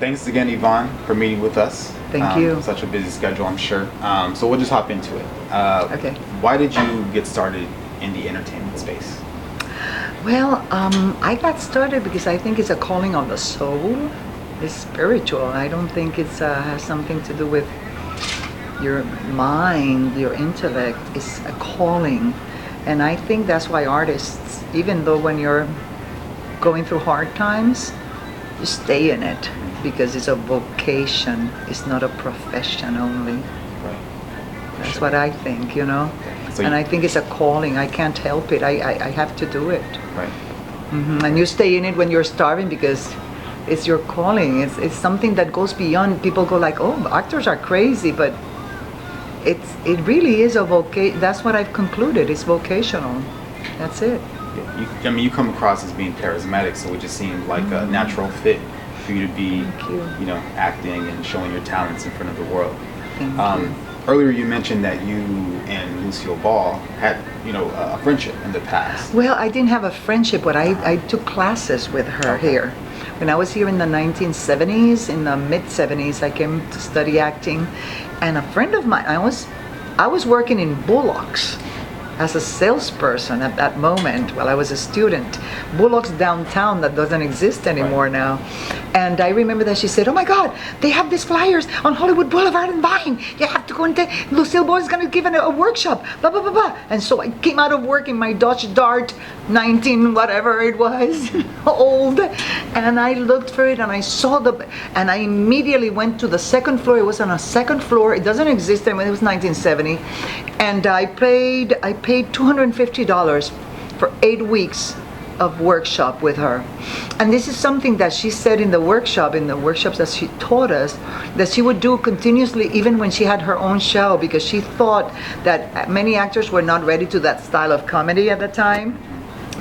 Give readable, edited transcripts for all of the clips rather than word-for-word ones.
thanks again, Yvonne, for meeting with us. Thank you. Such a busy schedule, I'm sure. So we'll just hop into it. Okay. Why did you get started in the entertainment space? Well, I got started because I think it's a calling of the soul. It's spiritual. I don't think it's has something to do with your mind, your intellect. It's a calling. And I think that's why artists, even though when you're going through hard times, you stay in it because it's a vocation. It's not a profession only. Right. That's what I think, you know. So and I think it's a calling. I can't help it. I have to do it. Right. And you stay in it when you're starving because it's your calling. It's something that goes beyond. People go like, oh, actors are crazy, but it really is a vocation. That's what I've concluded. It's vocational. That's it. Yeah, you come across as being charismatic, so it just seemed like a natural fit for you to be, acting and showing your talents in front of the world. Thank you. Earlier you mentioned that you and Lucille Ball had, a friendship in the past. Well, I didn't have a friendship, but I took classes with her here. When I was here in the 1970s, in the mid-70s, I came to study acting, and a friend of mine, I was working in Bullock's as a salesperson at that moment while I was a student. Bullock's downtown that doesn't exist anymore now. And I remember that she said, oh my God, they have these flyers on Hollywood Boulevard and Vine. You have to go and take, Lucille Ball is going to give a workshop, blah, blah, blah, blah. And so I came out of work in my Dodge Dart 19, whatever it was, old. And I looked for it and I saw and I immediately went to the second floor. It was on a second floor. It doesn't exist anymore. It was 1970. And I paid $250 for 8 weeks of workshop with her. And this is something that she said in the workshops that she taught us, that she would do continuously even when she had her own show, because she thought that many actors were not ready to that style of comedy at the time,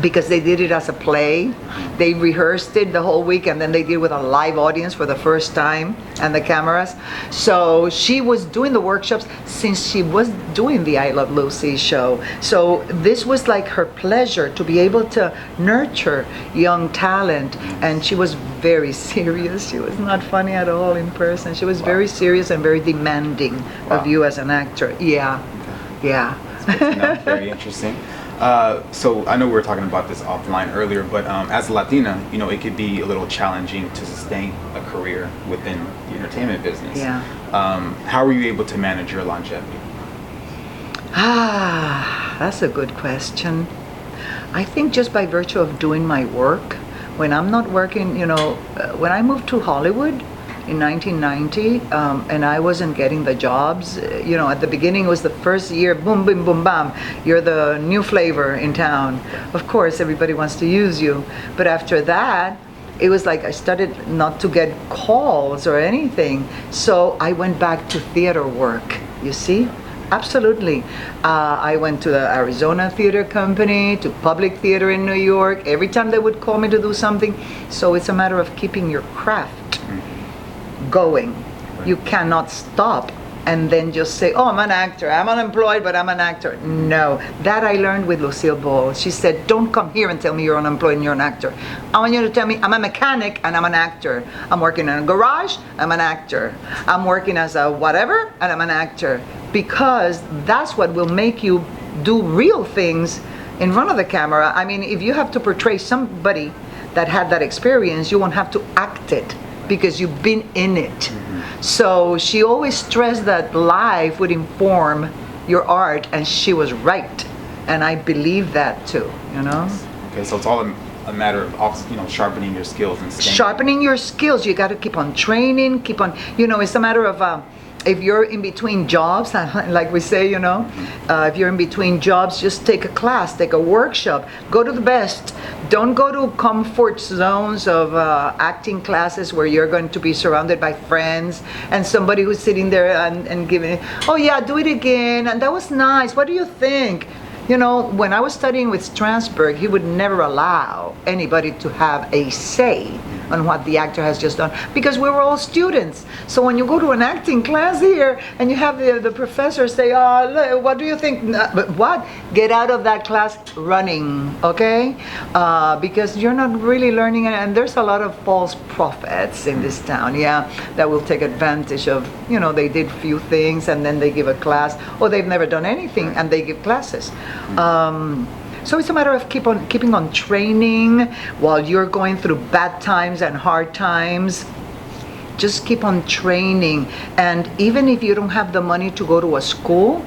because they did it as a play. They rehearsed it the whole week and then they did it with a live audience for the first time and the cameras. So she was doing the workshops since she was doing the I Love Lucy show. So this was like her pleasure to be able to nurture young talent. And she was very serious. She was not funny at all in person. She was very serious and very demanding of you as an actor. Yeah. That's good to know. Very interesting. So I know we were talking about this offline earlier, but as a Latina, it could be a little challenging to sustain a career within the entertainment business. Yeah. How were you able to manage your longevity? That's a good question. I think just by virtue of doing my work, when I'm not working, when I moved to Hollywood in 1990, and I wasn't getting the jobs. At the beginning it was the first year, boom, boom, boom, bam, you're the new flavor in town. Of course, everybody wants to use you. But after that, it was like I started not to get calls or anything. So I went back to theater work, you see? Absolutely. I went to the Arizona Theater Company, to Public Theater in New York. Every time they would call me to do something. So it's a matter of keeping your craft going. You cannot stop and then just say, oh, I'm an actor, I'm unemployed, but I'm an actor. No, that I learned with Lucille Ball. She said, don't come here and tell me you're unemployed and you're an actor. I want you to tell me I'm a mechanic and I'm an actor. I'm working in a garage, I'm an actor. I'm working as a whatever and I'm an actor. Because that's what will make you do real things in front of the camera. I mean, if you have to portray somebody that had that experience, you won't have to act it, because you've been in it. So she always stressed that life would inform your art, and she was right. And I believe that too, Okay, so it's all a matter of, sharpening your skills and staying. Sharpening your skills, you got to keep on training, it's a matter of, if you're in between jobs, like we say, if you're in between jobs, just take a class, take a workshop, go to the best. Don't go to comfort zones of acting classes where you're going to be surrounded by friends and somebody who's sitting there and giving, oh yeah, do it again, and that was nice, what do you think? When I was studying with Strasberg, he would never allow anybody to have a say on what the actor has just done, because we were all students. So when you go to an acting class here and you have the professor say, what do you think? But what? Get out of that class running, okay? Because you're not really learning, and there's a lot of false prophets in this town, that will take advantage of, they did few things and then they give a class, or they've never done anything and they give classes. So it's a matter of keeping on training while you're going through bad times and hard times. Just keep on training, and even if you don't have the money to go to a school,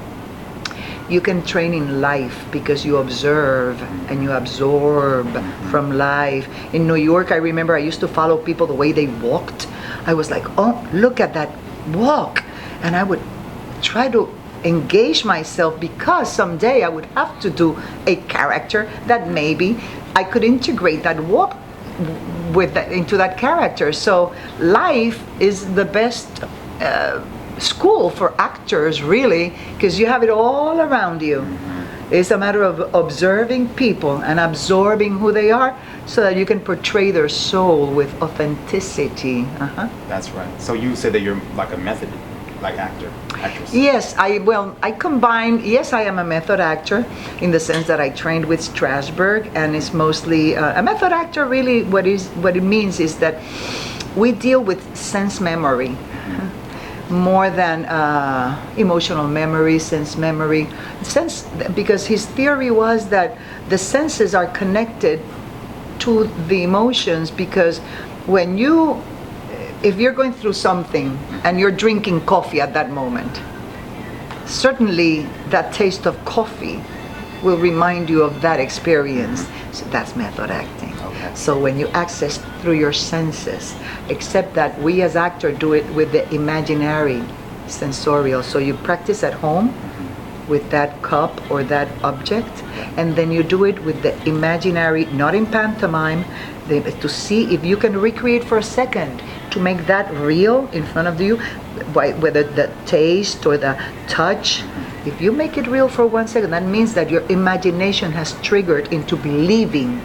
you can train in life, because you observe and you absorb from life. In New York, I remember I used to follow people the way they walked. I was like, oh, look at that walk, and I would try to engage myself, because someday I would have to do a character that maybe I could integrate that walk into that character. So life is the best school for actors, really, because you have it all around you. It's a matter of observing people and absorbing who they are, so that you can portray their soul with authenticity. That's right. So you said that you're like a method, like actress. Yes, I am a method actor, in the sense that I trained with Strasberg, and it's mostly a method actor. Really, what it means is that we deal with sense memory more than emotional memory, sense memory. Because his theory was that the senses are connected to the emotions, because if you're going through something and you're drinking coffee at that moment, certainly that taste of coffee will remind you of that experience. So that's method acting. Okay. So when you access through your senses, except that we as actors do it with the imaginary sensorial. So you practice at home with that cup or that object, and then you do it with the imaginary, not in pantomime, to see if you can recreate for a second, to make that real in front of you, whether the taste or the touch. If you make it real for 1 second, that means that your imagination has triggered into believing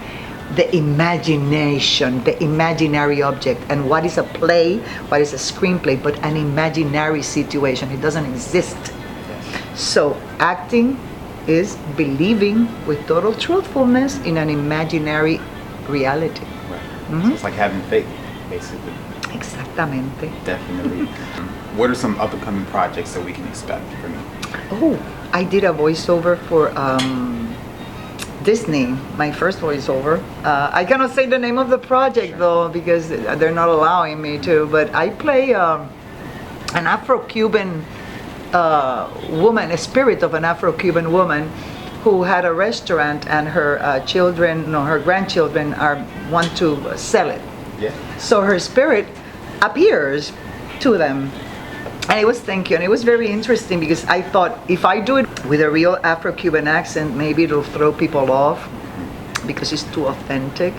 the imagination, the imaginary object. And what is a play? What is a screenplay? But an imaginary situation. It doesn't exist. So acting is believing with total truthfulness in an imaginary reality. Right. So it's like having faith, basically. Exactamente. Definitely. What are some up-and-coming projects that we can expect from you? Oh, I did a voiceover for Disney, my first voiceover. I cannot say the name of the project though, because they're not allowing me to, but I play an Afro-Cuban woman, a spirit of an Afro-Cuban woman who had a restaurant, and her her grandchildren want to sell it. Yeah. So her spirit appears to them. And it was very interesting, because I thought, if I do it with a real Afro-Cuban accent, maybe it'll throw people off, because it's too authentic.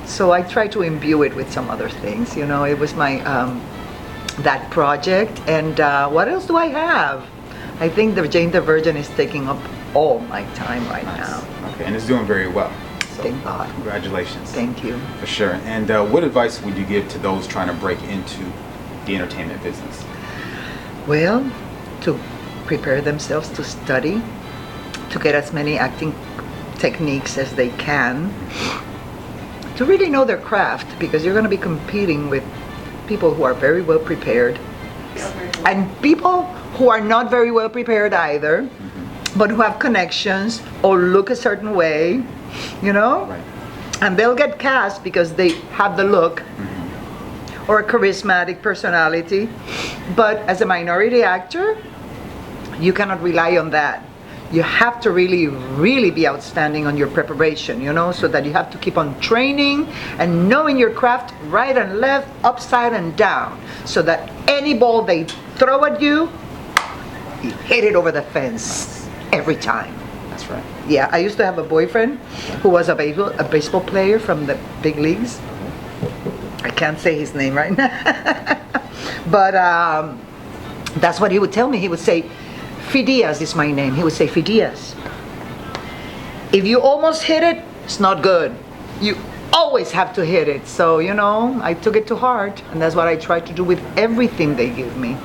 So I tried to imbue it with some other things. It was my that project. And what else do I have? I think the Jane the Virgin is taking up all my time right now. Okay, and it's doing very well. So thank God. Congratulations. Thank you. For sure. And what advice would you give to those trying to break into the entertainment business? Well, to prepare themselves to study, to get as many acting techniques as they can, to really know their craft, because you're going to be competing with people who are very well prepared, and people who are not very well prepared either, but who have connections or look a certain way, Right. And they'll get cast because they have the look or a charismatic personality. But as a minority actor, you cannot rely on that. You have to really, really be outstanding on your preparation, so that you have to keep on training and knowing your craft right and left, upside and down, so that any ball they throw at you, you hit it over the fence every time. That's right. Yeah, I used to have a boyfriend who was a baseball player from the big leagues. I can't say his name right now. But that's what he would tell me. He would say, Fidias is my name. He would say, Fidias, if you almost hit it, it's not good. always have to hit it. So, you know, I took it to heart, and that's what I try to do with everything they give me.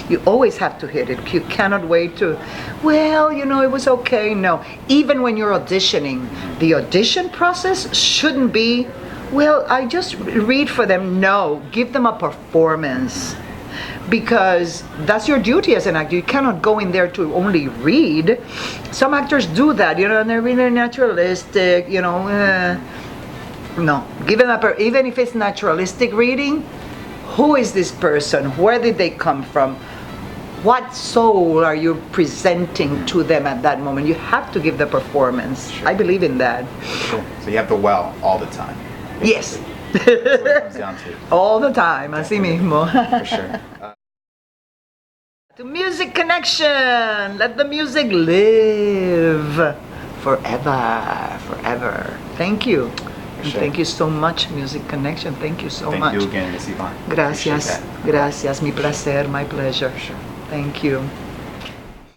You always have to hit it. You cannot wait to, well, you know, it was okay. No, even when you're auditioning, the audition process shouldn't be, well, I just read for them. No, give them a performance, because that's your duty as an actor. You cannot go in there to only read. Some actors do that, you know, and they're really naturalistic, you know. No, give them even if it's naturalistic reading. Who is this person? Where did they come from? What soul are you presenting to them at that moment? You have to give the performance. Sure. I believe in that. Sure. So you have to well all the time. Basically. Yes. That's what it comes down to. All the time, así mismo. For sure. To Music Connection, let the music live forever, forever. Thank you. And Sure. thank you so much, Music Connection. Thank you so much. Thank you again, Miss Yvonne. Gracias. Appreciate that. Gracias. Mi placer, my pleasure. Sure. Thank you.